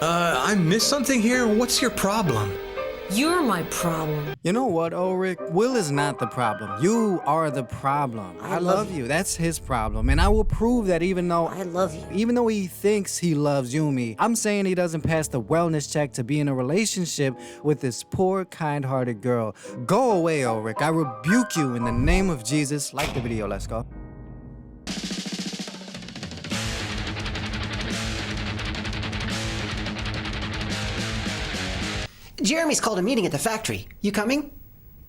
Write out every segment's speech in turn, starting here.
I missed something here? What's your problem? You're my problem. You know what, Ulrich? Will is not the problem. You are the problem. I love you. That's his problem. And I will prove that even though he thinks he loves Yumi, I'm saying he doesn't pass the wellness check to be in a relationship with this poor, kind-hearted girl. Go away, Ulrich. I rebuke you in the name of Jesus. Like the video, let's go. Jeremy's called a meeting at the factory. You coming?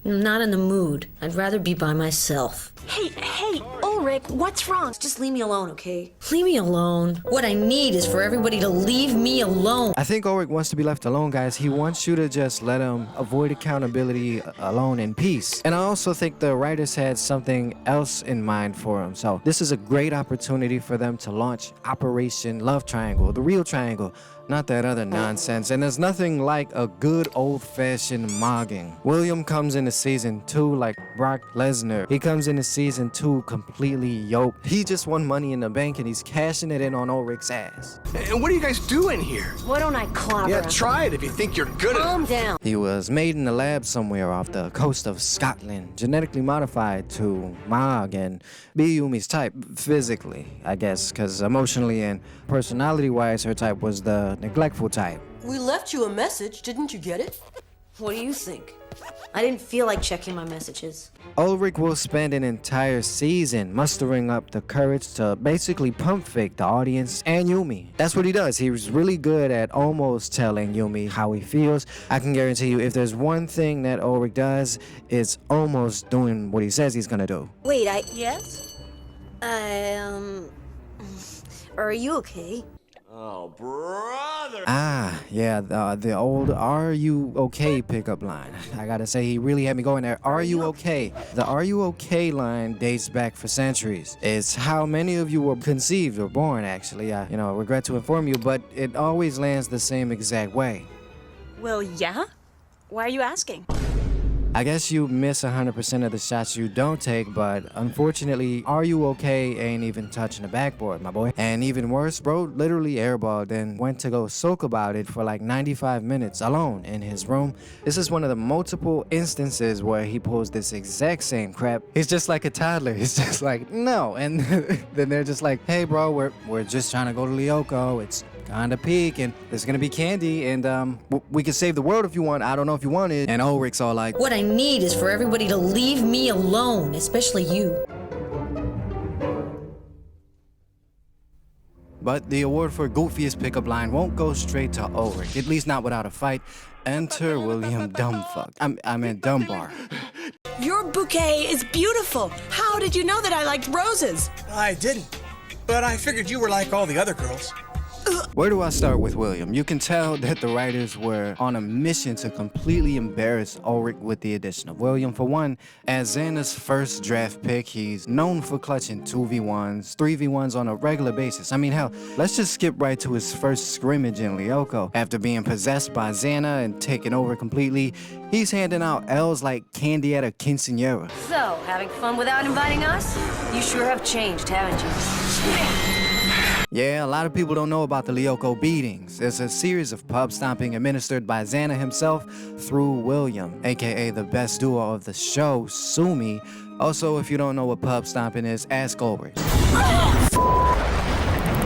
I'm not in the mood. I'd rather be by myself. Hey, Ulrich, what's wrong? Just leave me alone, okay? Leave me alone. What I need is for everybody to leave me alone. I think Ulrich wants to be left alone, guys. He wants you to just let him avoid accountability alone in peace. And I also think the writers had something else in mind for him. So this is a great opportunity for them to launch Operation Love Triangle, the real triangle, not that other nonsense. And there's nothing like a good old-fashioned mogging. William comes into season 2 like Brock Lesnar. He comes into season 2 completely yoked. He just won Money in the Bank and he's cashing it in on Ulrich's ass. And what are you guys doing here? Why don't I clobber Yeah, him? try it if you think you're good at it. Calm down. He was made in a lab somewhere off the coast of Scotland, genetically modified to mog and be Yumi's type, physically, I guess, because emotionally and personality-wise, her type was the neglectful type. We left you a message, didn't you get it? What do you think? I didn't feel like checking my messages. Ulrich will spend an entire season mustering up the courage to basically pump fake the audience and Yumi. That's what he does. He's really good at almost telling Yumi how he feels. I can guarantee you, if there's one thing that Ulrich does, it's almost doing what he says he's gonna do. Wait, Yes? are you okay? Oh, brother! Ah, yeah, the old "Are you okay?" pickup line. I gotta say, he really had me going there. Are you okay? The "Are you okay?" line dates back for centuries. It's how many of you were conceived or born, actually. I, regret to inform you, but it always lands the same exact way. Well, yeah? Why are you asking? I guess you miss 100% of the shots you don't take, but unfortunately, "Are you okay?" ain't even touching the backboard, my boy. And even worse, bro literally airballed, then went to go soak about it for like 95 minutes alone in his room. This is one of the multiple instances where he pulls this exact same crap. He's just like a toddler. He's just like, no. And then they're just like, hey, bro, we're just trying to go to Lyoko. It's kinda peak, and there's gonna be candy, and we can save the world if you want. I don't know if you want it. And Ulrich's all like, What I need is for everybody to leave me alone, especially you. but the award for goofiest pickup line won't go straight to Ulrich, at least not without a fight. Enter William Dumbfuck. I meant Dumbar. Your bouquet is beautiful. How did you know that I liked roses? I didn't, but I figured you were like all the other girls. Where do I start with William? You can tell that the writers were on a mission to completely embarrass Ulrich with the addition of William. For one, as Xana's first draft pick, he's known for clutching 2v1s, 3v1s on a regular basis. I mean, hell, let's just skip right to his first scrimmage in Lyoko. After being possessed by Xana and taken over completely, he's handing out L's like candy at a quinceañera. So, having fun without inviting us? You sure have changed, haven't you? Yeah, a lot of people don't know about the Lyoko beatings. It's a series of pub stomping administered by Xana himself through William, aka the best duo of the show, Sumi. Also, if you don't know what pub stomping is, ask Ulrich.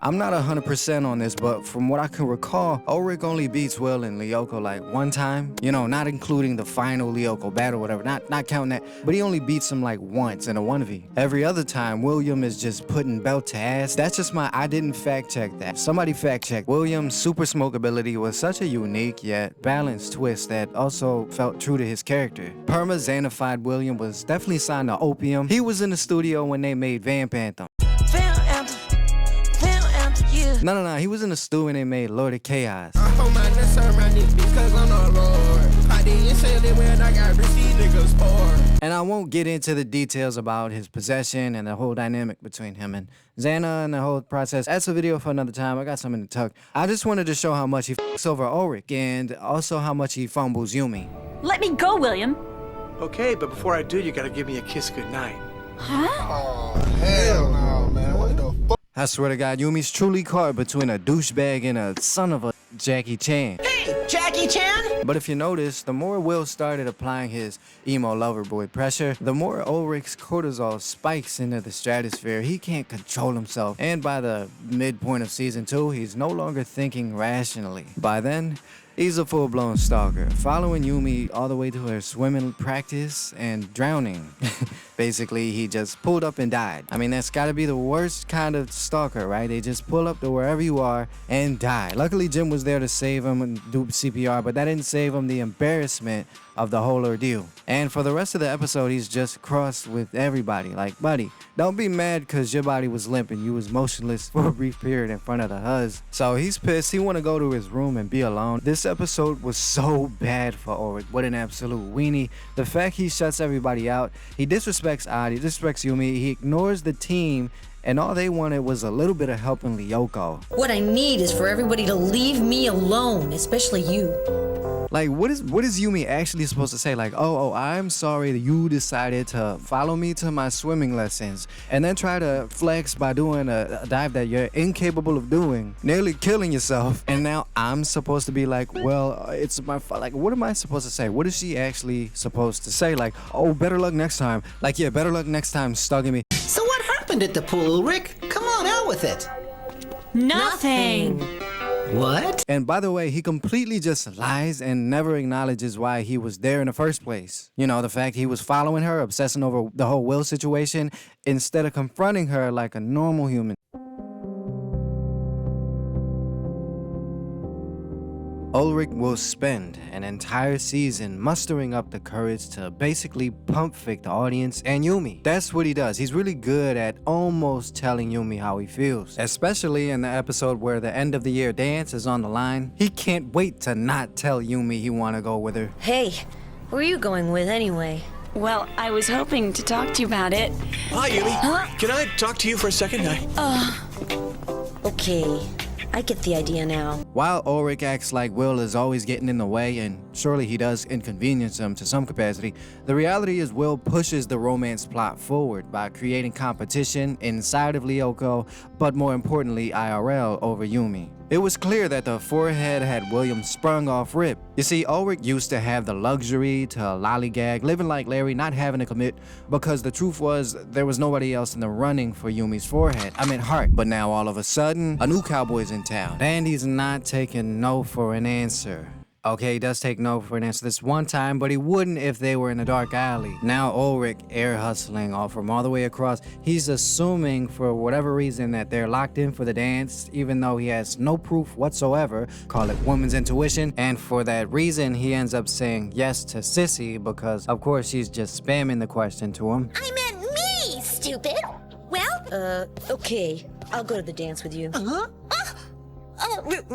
I'm not 100% on this, but from what I can recall, Ulrich only beats Will in Lyoko like one time. You know, not including the final Lyoko battle, whatever, not counting that. But he only beats him like once in a 1v. Every other time, William is just putting belt to ass. That's just I didn't fact check that. Somebody fact check. William's super smoke ability was such a unique yet balanced twist that also felt true to his character. Perma-Xanified William was definitely signed to Opium. He was in the studio when they made Vamp Anthem. No, he was in the stew when they made Lord of Chaos. And I won't get into the details about his possession and the whole dynamic between him and Xana and the whole process. That's a video for another time. I got something to tuck. I just wanted to show how much he f***s over Ulrich and also how much he fumbles Yumi. Let me go, William. Okay, but before I do, you gotta give me a kiss goodnight. Huh? Oh, hell no, man. What the fuck? I swear to God, Yumi's truly caught between a douchebag and a son of a... Jackie Chan. Hey, Jackie Chan! But if you notice, the more Will started applying his emo lover boy pressure, the more Ulrich's cortisol spikes into the stratosphere. He can't control himself. And by the midpoint of season 2, he's no longer thinking rationally. By then, he's a full-blown stalker, following Yumi all the way to her swimming practice and drowning. Basically, he just pulled up and died. I mean, that's gotta be the worst kind of stalker, right? They just pull up to wherever you are and die. Luckily, Jim was there to save him and do CPR, but that didn't save him the embarrassment of the whole ordeal. And for the rest of the episode, he's just crossed with everybody. Like, buddy, don't be mad because your body was limp and you was motionless for a brief period in front of the huz. So he's pissed. He want to go to his room and be alone. This episode was so bad for Ulrich. What an absolute weenie. The fact he shuts everybody out, he disrespects Adi, disrespects Yumi, he ignores the team, and all they wanted was a little bit of help in Lyoko. What I need is for everybody to leave me alone, especially you. Like, what is Yumi actually supposed to say? Like, oh, I'm sorry that you decided to follow me to my swimming lessons and then try to flex by doing a dive that you're incapable of doing, nearly killing yourself. And now I'm supposed to be like, well, it's my fault. Like, what am I supposed to say? What is she actually supposed to say? Like, oh, better luck next time. Like, yeah, better luck next time stalking me. So what happened at the pool, Ulrich? Come on, out with it. Nothing. What? And by the way, he completely just lies and never acknowledges why he was there in the first place. You know, the fact he was following her, obsessing over the whole Will situation, instead of confronting her like a normal human. Ulrich will spend an entire season mustering up the courage to basically pump fake the audience and Yumi. That's what he does. He's really good at almost telling Yumi how he feels. Especially in the episode where the end of the year dance is on the line. He can't wait to not tell Yumi he wanna go with her. Hey, who are you going with anyway? Well, I was hoping to talk to you about it. Hi, Yumi. Huh? Can I talk to you for a second? Okay, I get the idea now. While Ulrich acts like Will is always getting in the way, and surely he does inconvenience him to some capacity, the reality is Will pushes the romance plot forward by creating competition inside of Lyoko, but more importantly IRL over Yumi. It was clear that the forehead had William sprung off rip. You see, Ulrich used to have the luxury to lollygag, living like Larry, not having to commit, because the truth was there was nobody else in the running for Yumi's forehead. I mean heart. But now all of a sudden, a new cowboy's in town, and he's not taking no for an answer. Okay, he does take no for an answer this one time, but he wouldn't if they were in a dark alley. Now Ulrich air hustling off from all the way across. He's assuming for whatever reason that they're locked in for the dance, even though he has no proof whatsoever. Call it woman's intuition. And for that reason, he ends up saying yes to Sissy because, of course, she's just spamming the question to him. I meant me, stupid. Well, Okay, I'll go to the dance with you.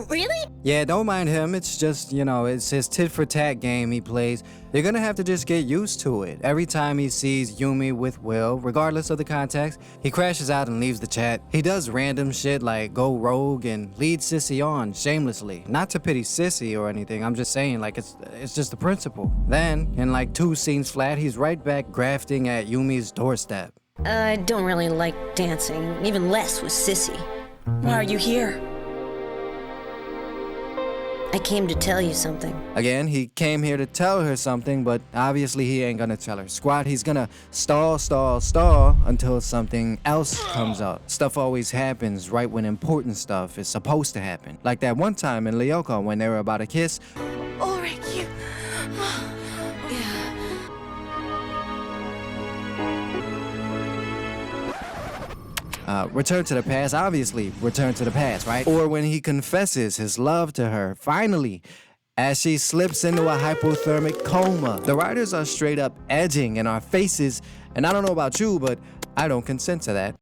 Really? Yeah, don't mind him. It's just, you know, it's his tit-for-tat game he plays. You're gonna have to just get used to it. Every time he sees Yumi with Will, regardless of the context, he crashes out and leaves the chat. He does random shit like go rogue and lead Sissy on shamelessly. Not to pity Sissy or anything, I'm just saying, like, it's just the principle. Then, in like 2 scenes flat, he's right back grafting at Yumi's doorstep. I don't really like dancing, even less with Sissy. Why are you here? I came to tell you something. Again, he came here to tell her something, but obviously he ain't gonna tell her squat. He's gonna stall until something else comes up. Stuff always happens right when important stuff is supposed to happen. Like that one time in Lyoko when they were about to kiss. Ulrich, you... Return to the past, obviously, return to the past, right? Or when he confesses his love to her, finally, as she slips into a hypothermic coma. The writers are straight up edging in our faces, and I don't know about you, but I don't consent to that.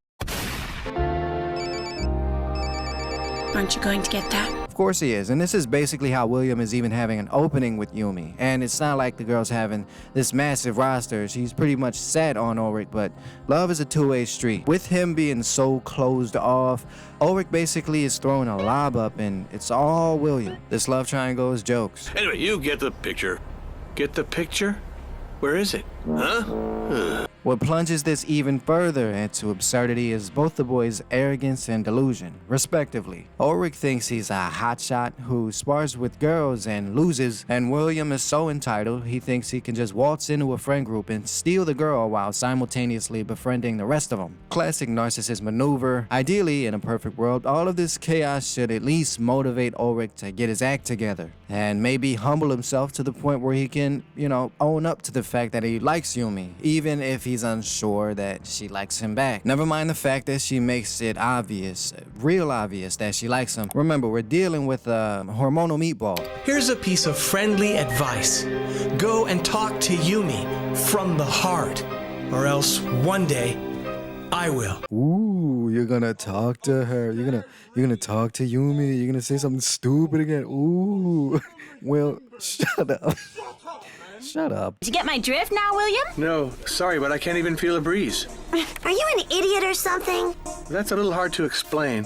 Aren't you going to get that? Of course he is, and this is basically how William is even having an opening with Yumi. And it's not like the girl's having this massive roster. She's pretty much set on Ulrich, but love is a two-way street. With him being so closed off, Ulrich basically is throwing a lob up, and it's all William. This love triangle is jokes. Anyway, you get the picture. Get the picture? Where is it? Huh? What plunges this even further into absurdity is both the boys' arrogance and delusion, respectively. Ulrich thinks he's a hotshot who spars with girls and loses, and William is so entitled he thinks he can just waltz into a friend group and steal the girl while simultaneously befriending the rest of them. Classic narcissist maneuver. Ideally, in a perfect world, all of this chaos should at least motivate Ulrich to get his act together and maybe humble himself to the point where he can, own up to the fact that he likes Yumi, even if he's unsure that she likes him back. Never mind the fact that she makes it obvious, real obvious, that she likes him. Remember, we're dealing with a hormonal meatball. Here's a piece of friendly advice. Go and talk to Yumi from the heart, or else one day I will. Ooh, you're gonna talk to her. You're gonna talk to Yumi. You're gonna say something stupid again. Ooh. Well, shut up. Shut up. Did you get my drift now, William? No, sorry, but I can't even feel a breeze. Are you an idiot or something? That's a little hard to explain.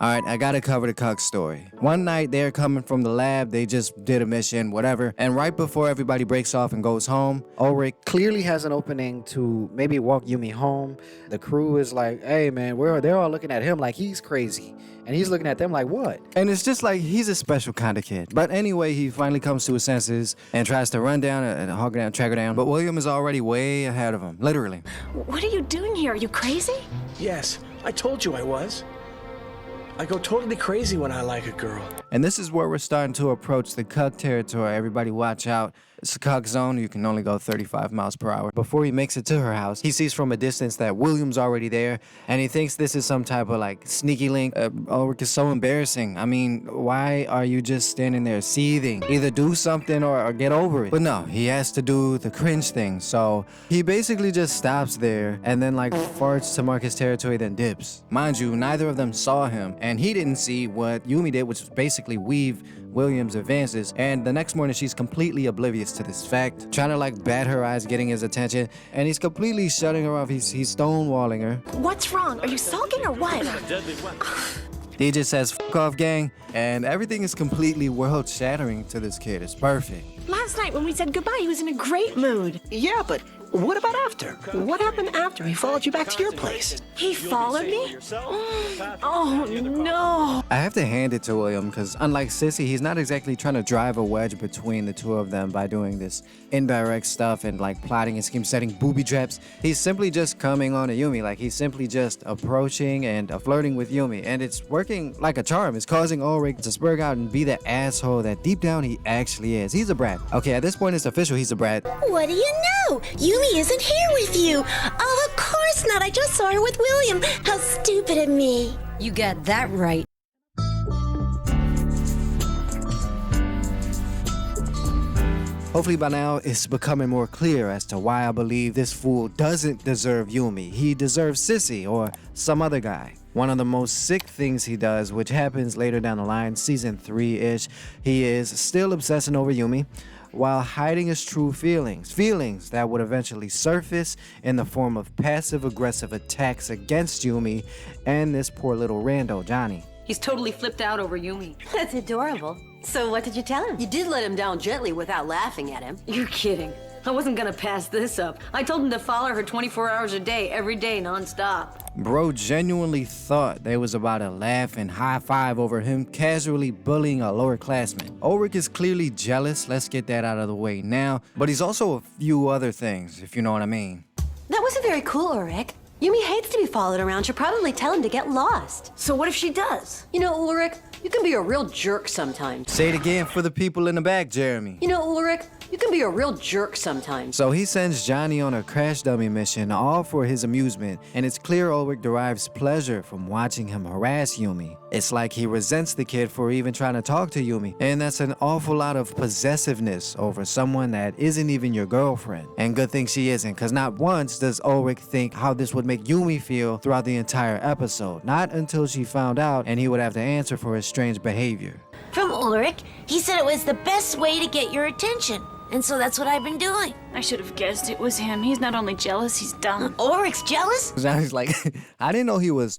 Alright, I gotta cover the cuck story. One night, they're coming from the lab, they just did a mission, whatever, and right before everybody breaks off and goes home, Ulrich clearly has an opening to maybe walk Yumi home. The crew is like, hey man, they're all looking at him like he's crazy. And he's looking at them like, what? And it's just like, he's a special kind of kid. But anyway, he finally comes to his senses and tries to run down and hog her down, track her down. But William is already way ahead of him, literally. What are you doing here? Are you crazy? Yes, I told you I was. I go totally crazy when I like a girl. And this is where we're starting to approach the cuck territory. Everybody watch out. It's a cuck zone. You can only go 35 miles per hour. Before he makes it to her house, he sees from a distance that William's already there, and he thinks this is some type of sneaky link. Ulrich is so embarrassing. I mean, why are you just standing there seething? Either do something or get over it. But no, he has to do the cringe thing. So he basically just stops there and then farts to mark his territory, then dips. Mind you, neither of them saw him, and he didn't see what Yumi did, which was basically weave William's advances, and the next morning she's completely oblivious to this fact, trying to bat her eyes, getting his attention, and he's completely shutting her off. He's stonewalling her. What's wrong? Are you sulking or what? He just says, "F off, gang," and everything is completely world-shattering to this kid. It's perfect. Last night when we said goodbye, he was in a great mood. Yeah, but what about after? What happened after he followed you back to your place? He followed me? Oh, no. I have to hand it to William because unlike Sissy, he's not exactly trying to drive a wedge between the two of them by doing this indirect stuff and plotting and scheme setting booby traps. He's simply just coming on to Yumi. He's simply just approaching and flirting with Yumi, and it's working like a charm. It's causing Ulrich to spurg out and be the asshole that deep down he actually is. He's a brat. Okay, at this point it's official, he's a brat. What do you know? Yumi isn't here with you. Oh, of course not. I just saw her with William. How stupid of me. You got that right. Hopefully by now it's becoming more clear as to why I believe this fool doesn't deserve Yumi. He deserves Sissy or some other guy. One of the most sick things he does, which happens later down the line, season 3-ish, he is still obsessing over Yumi while hiding his true feelings that would eventually surface in the form of passive-aggressive attacks against Yumi and this poor little rando, Johnny. He's totally flipped out over Yumi. That's adorable. So what did you tell him? You did let him down gently without laughing at him. You're kidding. I wasn't gonna pass this up. I told him to follow her 24 hours a day, every day, nonstop. Bro genuinely thought they was about to laugh and high-five over him casually bullying a lower classman. Ulrich is clearly jealous, let's get that out of the way now, but he's also a few other things, if you know what I mean. That wasn't very cool, Ulrich. Yumi hates to be followed around. She'll probably tell him to get lost. So what if she does? You know, Ulrich, you can be a real jerk sometimes. Say it again for the people in the back, Jeremy. You know, Ulrich, you can be a real jerk sometimes. So he sends Johnny on a crash dummy mission, all for his amusement, and it's clear Ulrich derives pleasure from watching him harass Yumi. It's like he resents the kid for even trying to talk to Yumi, and that's an awful lot of possessiveness over someone that isn't even your girlfriend. And good thing she isn't, because not once does Ulrich think how this would make Yumi feel throughout the entire episode. Not until she found out, and he would have to answer for his strange behavior. From Ulrich, he said it was the best way to get your attention. And so that's what I've been doing. I should have guessed it was him. He's not only jealous, he's dumb. Ulrich's jealous? Johnny's like, I didn't know he was...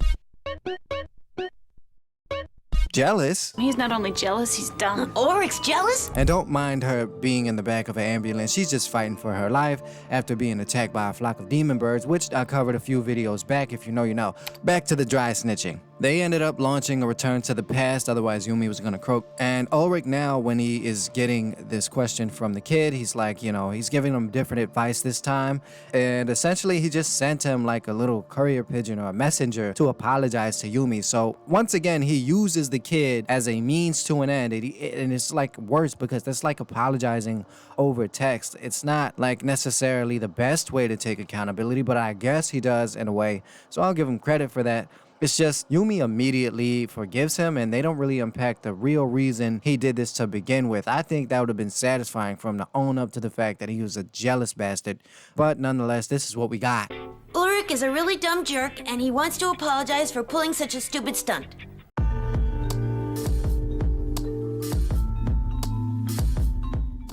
Jealous? He's not only jealous, he's dumb. Ulrich's jealous? And don't mind her being in the back of an ambulance. She's just fighting for her life after being attacked by a flock of demon birds, which I covered a few videos back. If you know, you know. Back to the dry snitching. They ended up launching a return to the past, otherwise Yumi was gonna croak. And Ulrich now, when he is getting this question from the kid, he's like, you know, he's giving him different advice this time. And essentially he just sent him like a little courier pigeon or a messenger to apologize to Yumi. So once again, he uses the kid as a means to an end. And it's like worse because that's like apologizing over text. It's not like necessarily the best way to take accountability, but I guess he does in a way. So I'll give him credit for that. It's just Yumi immediately forgives him and they don't really unpack the real reason he did this to begin with. I think that would have been satisfying for him to own up to the fact that he was a jealous bastard. But nonetheless, this is what we got. Ulrich is a really dumb jerk, and he wants to apologize for pulling such a stupid stunt.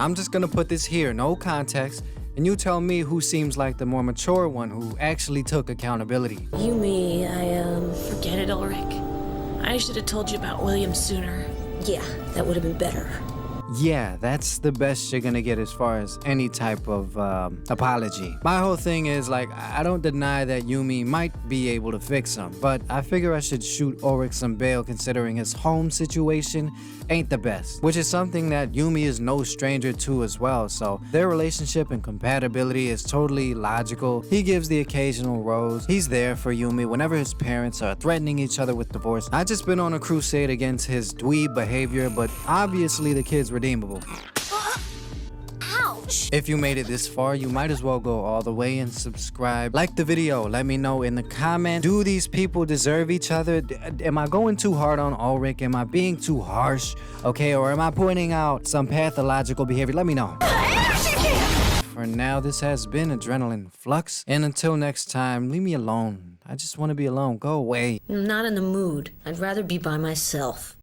I'm just gonna put this here, no context, and you tell me who seems like the more mature one who actually took accountability. Yumi, Forget it, Ulrich. I should have told you about William sooner. yeah, that would have been better. Yeah, that's the best you're gonna get as far as any type of apology. My whole thing is, like, I don't deny that Yumi might be able to fix him, but I figure I should shoot Ulrich some bail considering his home situation ain't the best, which is something that Yumi is no stranger to as well, so their relationship and compatibility is totally logical. He gives the occasional rose. He's there for Yumi whenever his parents are threatening each other with divorce. I just been on a crusade against his dweeb behavior, but obviously the kid's redeemable. Ouch! If you made it this far, you might as well go all the way and subscribe. Like the video, let me know in the comment, do these people deserve each other? Am I going too hard on Ulrich? Am I being too harsh? Okay, or am I pointing out some pathological behavior? Let me know. For now, this has been Adrenaline Flux, and until next time, leave me alone. I just want to be alone. Go away. I'm not in the mood. I'd rather be by myself.